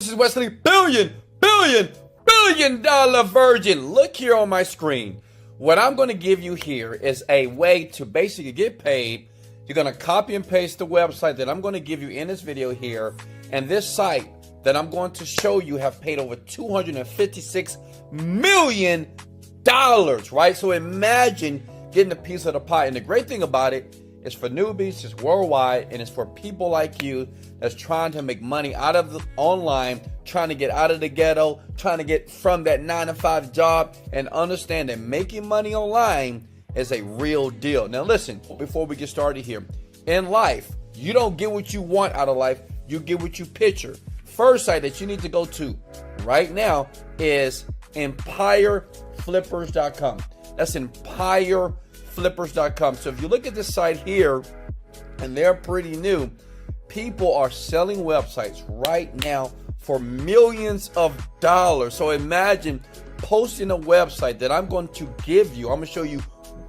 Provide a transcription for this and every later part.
This is Wesley billion dollar virgin. Look here on my screen. What I'm going to give you here is a way to basically get paid. You're going to copy and paste the website that I'm going to give you in this video here. And this site that I'm going to show you have paid over $256 million, right? So imagine getting a piece of the pie. And the great thing about it is for newbies, it's worldwide, and it's for people like you that's trying to make money out of the online, trying to get out of the ghetto, trying to get from that 9-to-5 job, and understand that making money online is a real deal. Now listen, before we get started here, in life, you don't get what you want out of life, you get what you picture. First site that you need to go to right now is empireflippers.com. That's empireflippers.com. So if you look at this site here, and they're pretty new, people are selling websites right now for millions of dollars. So imagine posting a website that I'm going to give you. I'm going to show you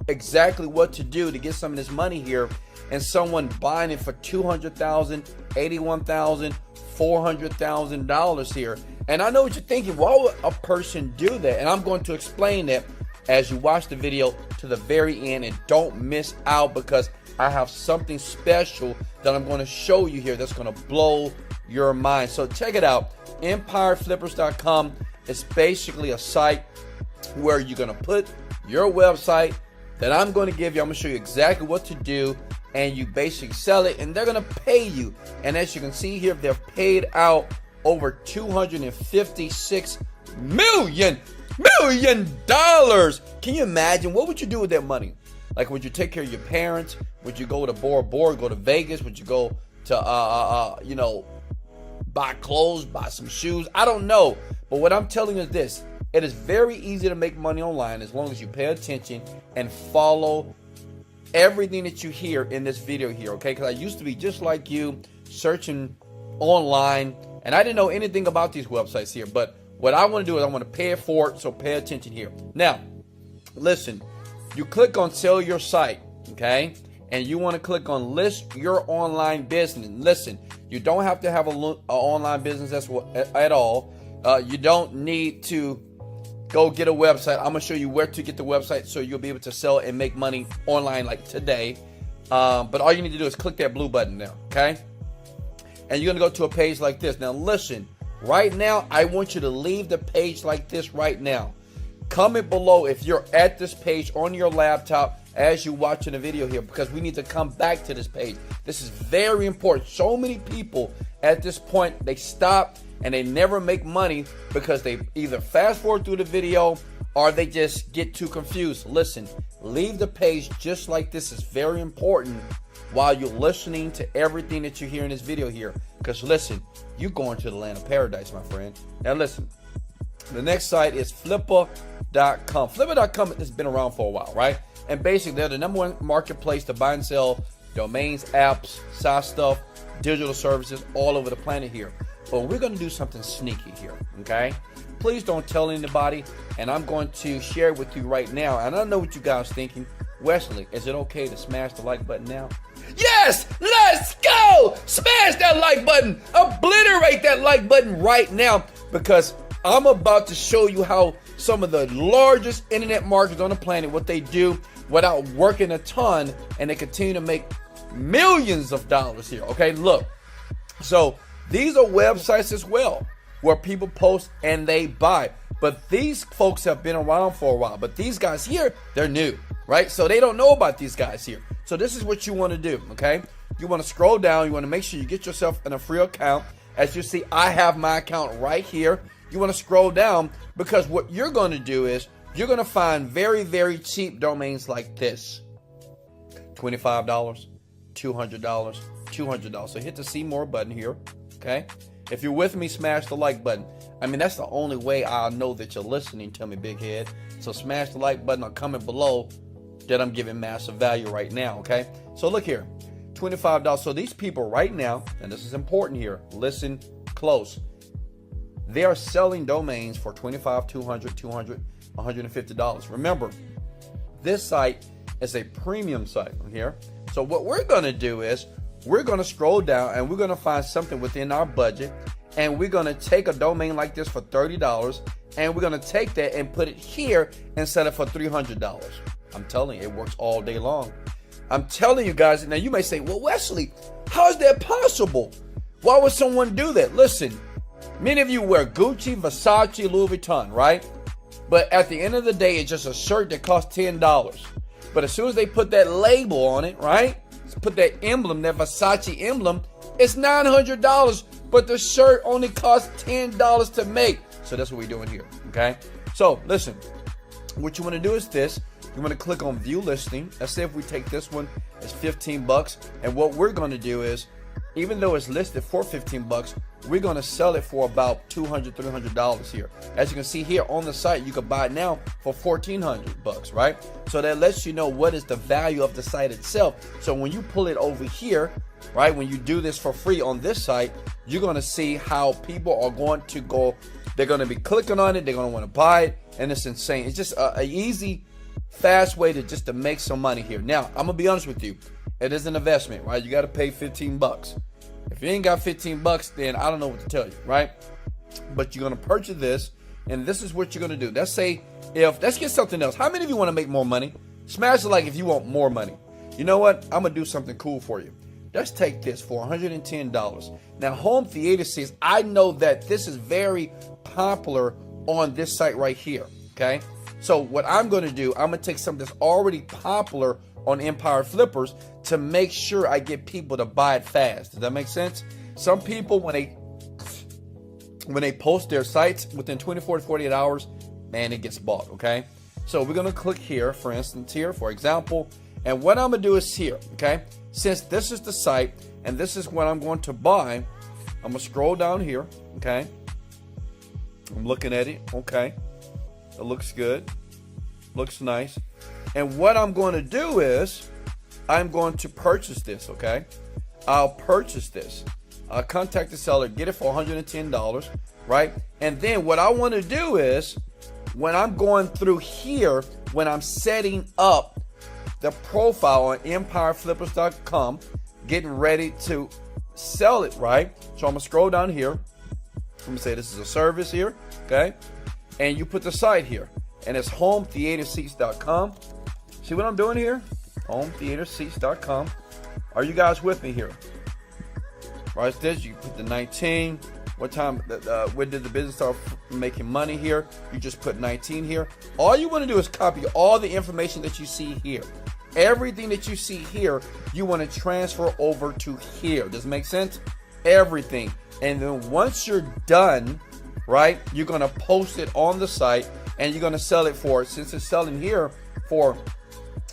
exactly what to do to get some of this money here, and someone buying it for $200,000, $81,000, $400,000 here. And I know what you're thinking, why would a person do that? And I'm going to explain that as you watch the video to the very end, and don't miss out, because I have something special that I'm going to show you here that's going to blow your mind. So check it out. empireflippers.com is basically a site where you're going to put your website that I'm going to give you. I'm going to show you exactly what to do, and you basically sell it, and they're going to pay you. And as you can see here, they're paid out over $256 million. Can you imagine? What would you do with that money? Like, would you take care of your parents? Would you go to Bora Bora, go to Vegas? Would you go to, buy clothes, buy some shoes? I don't know. But what I'm telling you is this. It is very easy to make money online as long as you pay attention and follow everything that you hear in this video here, okay? Because I used to be just like you, searching online, and I didn't know anything about these websites here. But what I want to do is I want to pay it forward, so pay attention here. Now, listen. You click on sell your site, okay? And you want to click on list your online business. Listen, you don't have to have an online business at all. You don't need to go get a website. I'm going to show you where to get the website so you'll be able to sell and make money online like today. But all you need to do is click that blue button now, okay? And you're going to go to a page like this. Now, listen, right now, I want you to leave the page like this right now. Comment below if you're at this page on your laptop as you're watching the video here, because we need to come back to this page. This is very important. So many people at this point, they stop and they never make money because they either fast forward through the video or they just get too confused. Listen, leave the page just like this. Is very important while you're listening to everything that you hear in this video here. Because listen, you're going to the land of paradise, my friend. Now listen, the next site is Flipper.com. Flipper.com has been around for a while, right? And basically, they're the #1 marketplace to buy and sell domains, apps, SaaS stuff, digital services all over the planet here. But we're going to do something sneaky here, okay? Please don't tell anybody, and I'm going to share it with you right now. And I know what you guys are thinking. Wesley, is it okay to smash the like button now? Yes, let's go! Smash that like button. Obliterate that like button right now, because I'm about to show you how some of the largest internet marketers on the planet, what they do without working a ton, and they continue to make millions of dollars here, okay? Look, so these are websites as well where people post and they buy. But these folks have been around for a while. But these guys here, they're new, right? So they don't know about these guys here. So this is what you want to do, okay? You want to scroll down. You want to make sure you get yourself in a free account. As you see, I have my account right here. You want to scroll down, because what you're going to do is you're going to find very, very cheap domains like this. $25, $200, $200. So hit the see more button here, okay? If you're with me, smash the like button. I mean, that's the only way I'll know that you're listening to me, big head. So smash the like button or comment below that I'm giving massive value right now, okay? So look here, $25. So these people right now, and this is important here, listen close. They are selling domains for $25, $200, $200, $150. Remember, this site is a premium site here. So what we're going to do is we're going to scroll down and we're going to find something within our budget, and we're going to take a domain like this for $30, and we're going to take that and put it here and sell it for $300. I'm telling you, it works all day long. I'm telling you guys. Now you may say, well, Wesley, how is that possible? Why would someone do that? Listen, many of you wear Gucci, Versace, Louis Vuitton, right? But at the end of the day, it's just a shirt that costs $10. But as soon as they put that label on it, right? Put that emblem, that Versace emblem, it's $900, but the shirt only costs $10 to make. So that's what we're doing here, okay? So listen, what you want to do is this. You want to click on view listing. Let's say if we take this one, it's $15. And what we're going to do is, even though it's listed for $15, we're going to sell it for about $200, $300 here. As you can see here on the site, you can buy it now for $1,400, right? So that lets you know what is the value of the site itself. So when you pull it over here, right, when you do this for free on this site, you're going to see how people are going to go. They're going to be clicking on it. They're going to want to buy it. And it's insane. It's just an easy, fast way to make some money here. Now, I'm going to be honest with you. It is an investment, right? You got to pay $15. If you ain't got $15, then I don't know what to tell you, right? But you're going to purchase this, and this is what you're going to do. Let's say, let's get something else. How many of you want to make more money? Smash the like if you want more money. You know what? I'm going to do something cool for you. Let's take this for $110. Now, home theater seats, I know that this is very popular on this site right here, okay? So what I'm going to do, I'm going to take something that's already popular on Empire Flippers to make sure I get people to buy it fast. Does that make sense? Some people, when they post their sites within 24 to 48 hours, man, it gets bought, okay? So we're going to click here, for instance, here, for example, and what I'm going to do is here, okay? Since this is the site and this is what I'm going to buy, I'm going to scroll down here, okay? I'm looking at it, okay? It looks good. Looks nice. And what I'm going to do is I'm going to purchase this, okay? I'll purchase this. I'll contact the seller, get it for $110, right? And then what I want to do is when I'm going through here, when I'm setting up the profile on empireflippers.com, getting ready to sell it, right? So I'm going to scroll down here. I'm going to say this is a service here, okay? And you put the site here. And it's hometheaterseats.com. See what I'm doing here? Hometheaterseats.com. Are you guys with me here? Right, this you put the 19. What time? When did the business start making money here? You just put 19 here. All you want to do is copy all the information that you see here. Everything that you see here, you want to transfer over to here. Does it make sense? Everything. And then once you're done, right, you're going to post it on the site. And you're going to sell it for, since it's selling here for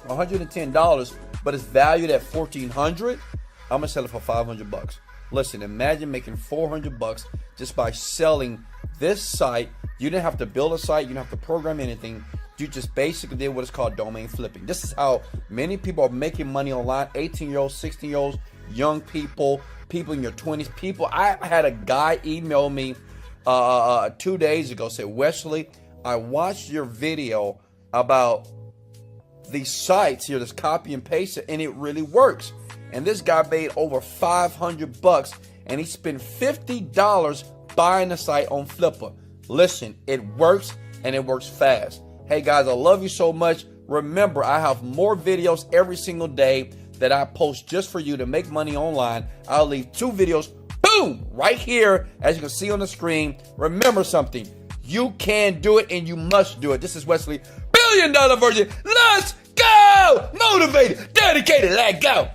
$110, but it's valued at $1,400, I'm going to sell it for $500. Listen, imagine making $400 just by selling this site. You didn't have to build a site. You didn't have to program anything. You just basically did what is called domain flipping. This is how many people are making money online. 18-year-olds, 16-year-olds, young people, people in your 20s. People, I had a guy email me 2 days ago, say, Wesley, I watched your video about these sites here, this copy and paste it, and it really works. And this guy made over $500 and he spent $50 buying the site on Flipper. Listen, it works and it works fast. Hey guys, I love you so much. Remember, I have more videos every single day that I post just for you to make money online. I'll leave 2 videos, boom, right here, as you can see on the screen. Remember something. You can do it and you must do it. This is Wesley, $1 Billion Virgin. Let's go! Motivated, dedicated, let go.